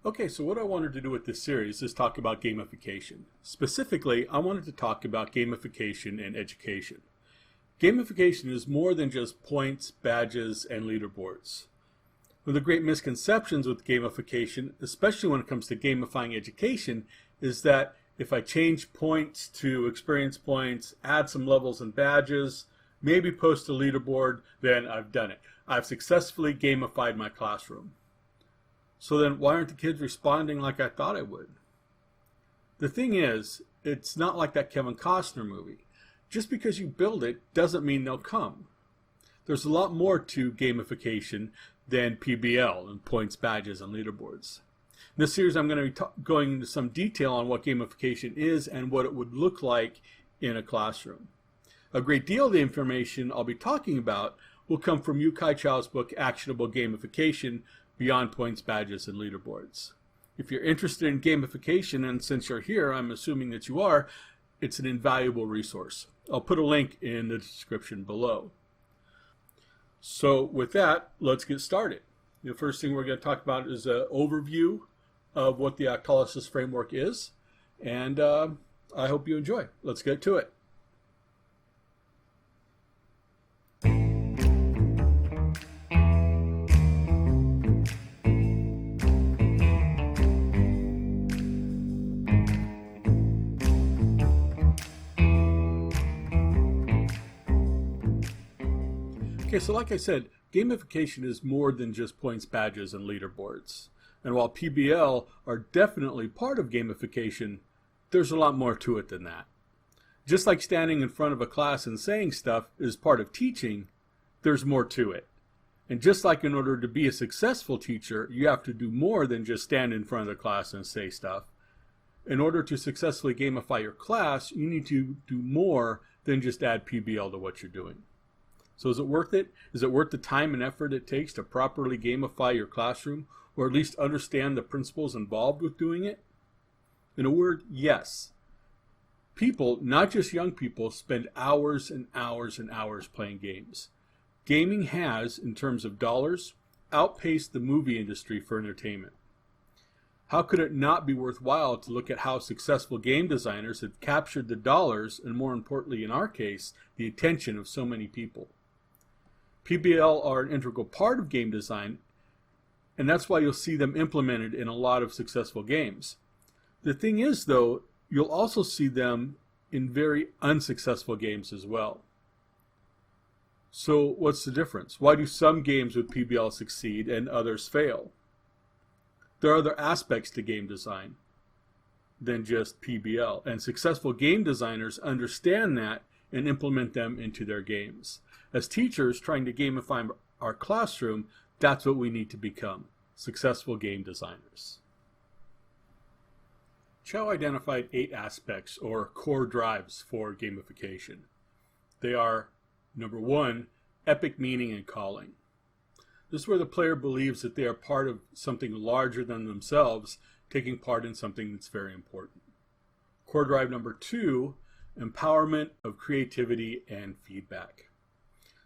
Okay, so what I wanted to do with this series is talk about gamification. Specifically, I wanted to talk about gamification in education. Gamification is more than just points, badges, and leaderboards. One of the great misconceptions with gamification, especially when it comes to gamifying education, is that if I change points to experience points, add some levels and badges, maybe post a leaderboard, then I've done it. I've successfully gamified my classroom. So then why aren't the kids responding like I thought I would? The thing is, it's not like that Kevin Costner movie. Just because you build it doesn't mean they'll come. There's a lot more to gamification than PBL and points, badges, and leaderboards. In this series, I'm going to be going into some detail on what gamification is and what it would look like in a classroom. A great deal of the information I'll be talking about will come from Chou's book, Actionable Gamification, Beyond Points, Badges, and Leaderboards. If you're interested in gamification, and since you're here, I'm assuming that you are, it's an invaluable resource. I'll put a link in the description below. So with that, let's get started. The first thing we're going to talk about is an overview of what the Octalysis framework is, and I hope you enjoy. Let's get to it. Okay, so like I said, gamification is more than just points, badges, and leaderboards. And while PBL are definitely part of gamification, there's a lot more to it than that. Just like standing in front of a class and saying stuff is part of teaching, there's more to it. And just like in order to be a successful teacher, you have to do more than just stand in front of the class and say stuff. In order to successfully gamify your class, you need to do more than just add PBL to what you're doing. So is it worth it? Is it worth the time and effort it takes to properly gamify your classroom, or at least understand the principles involved with doing it? In a word, yes. People, not just young people, spend hours and hours and hours playing games. Gaming has, in terms of dollars, outpaced the movie industry for entertainment. How could it not be worthwhile to look at how successful game designers have captured the dollars, and more importantly in our case, the attention of so many people? PBL are an integral part of game design, and that's why you'll see them implemented in a lot of successful games. The thing is, though, you'll also see them in very unsuccessful games as well. So what's the difference? Why do some games with PBL succeed and others fail? There are other aspects to game design than just PBL, and successful game designers understand that and implement them into their games. As teachers trying to gamify our classroom, that's what we need to become, successful game designers. Chou identified 8 aspects or core drives for gamification. They are, number 1, epic meaning and calling. This is where the player believes that they are part of something larger than themselves, taking part in something that's very important. Core drive number 2, empowerment of creativity and feedback.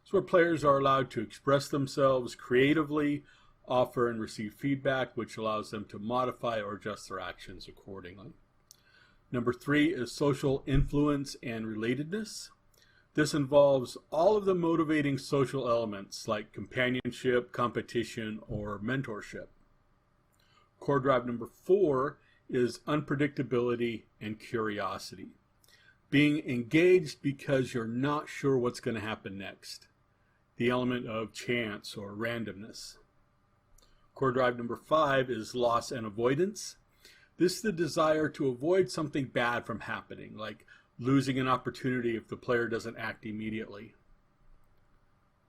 It's where players are allowed to express themselves creatively, offer and receive feedback, which allows them to modify or adjust their actions accordingly. Number 3 is social influence and relatedness. This involves all of the motivating social elements like companionship, competition, or mentorship. Core drive number 4 is unpredictability and curiosity. Being engaged because you're not sure what's going to happen next. The element of chance or randomness. Core drive number 5 is loss and avoidance. This is the desire to avoid something bad from happening, like losing an opportunity if the player doesn't act immediately.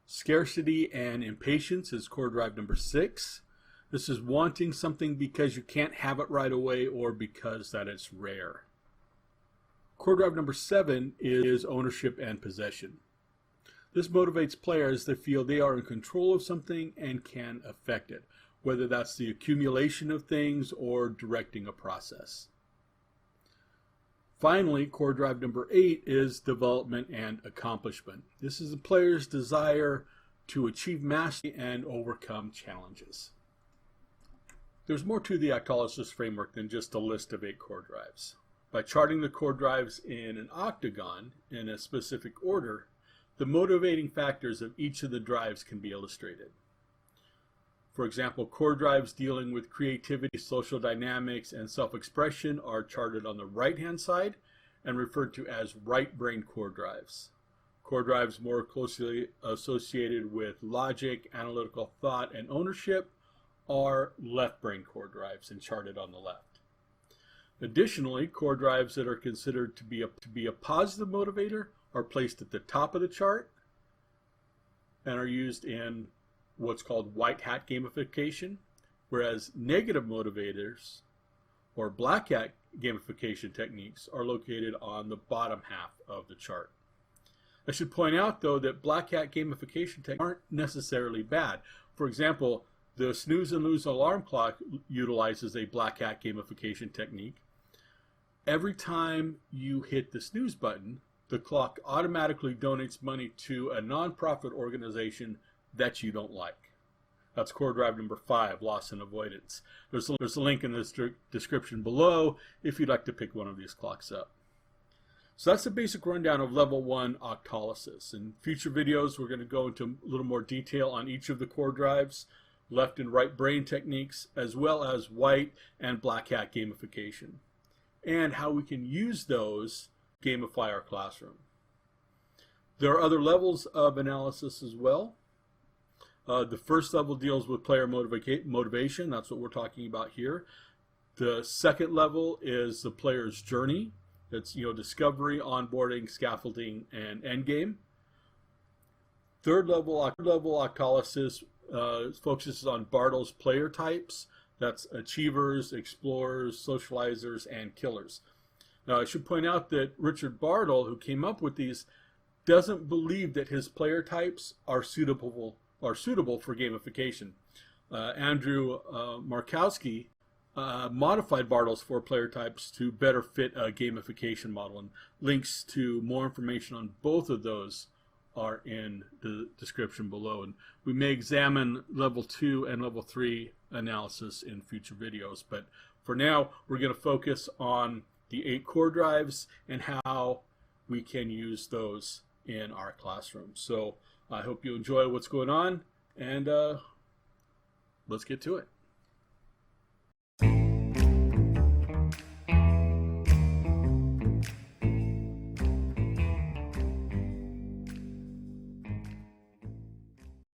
Scarcity and impatience is core drive number 6. This is wanting something because you can't have it right away or because that it's rare. Core drive number 7 is ownership and possession. This motivates players that feel they are in control of something and can affect it, whether that's the accumulation of things or directing a process. Finally, core drive number 8 is development and accomplishment. This is the player's desire to achieve mastery and overcome challenges. There's more to the Octalysis framework than just a list of 8 core drives. By charting the core drives in an octagon in a specific order, the motivating factors of each of the drives can be illustrated. For example, core drives dealing with creativity, social dynamics, and self-expression are charted on the right-hand side and referred to as right brain core drives. Core drives more closely associated with logic, analytical thought, and ownership are left brain core drives and charted on the left. Additionally, core drives that are considered to be a positive motivator are placed at the top of the chart and are used in what's called white hat gamification, whereas negative motivators or black hat gamification techniques are located on the bottom half of the chart. I should point out, though, that black hat gamification techniques aren't necessarily bad. For example, the SnuzNLuz alarm clock utilizes a black hat gamification technique. Every time you hit the snooze button, the clock automatically donates money to a nonprofit organization that you don't like. That's core drive number 5, loss and avoidance. There's a link in the description below if you'd like to pick one of these clocks up. So that's the basic rundown of level 1 Octalysis. In future videos, we're going to go into a little more detail on each of the core drives, left and right brain techniques, as well as white and black hat gamification, and how we can use those to gamify our classroom. There are other levels of analysis as well. The first level deals with player motivation. That's what we're talking about here. The second level is the player's journey. It's discovery, onboarding, scaffolding, and endgame. Third level Octalysis focuses on Bartles player types. That's achievers, explorers, socializers, and killers. Now I should point out that Richard Bartle, who came up with these, doesn't believe that his player types are suitable for gamification. Andrew Marczewski modified Bartles' 4 player types to better fit a gamification model, and links to more information on both of those are in the description below. And we may examine level 2 and level 3 analysis in future videos, but for now we're going to focus on the 8 core drives and how we can use those in our classroom. So I hope you enjoy what's going on, and let's get to it.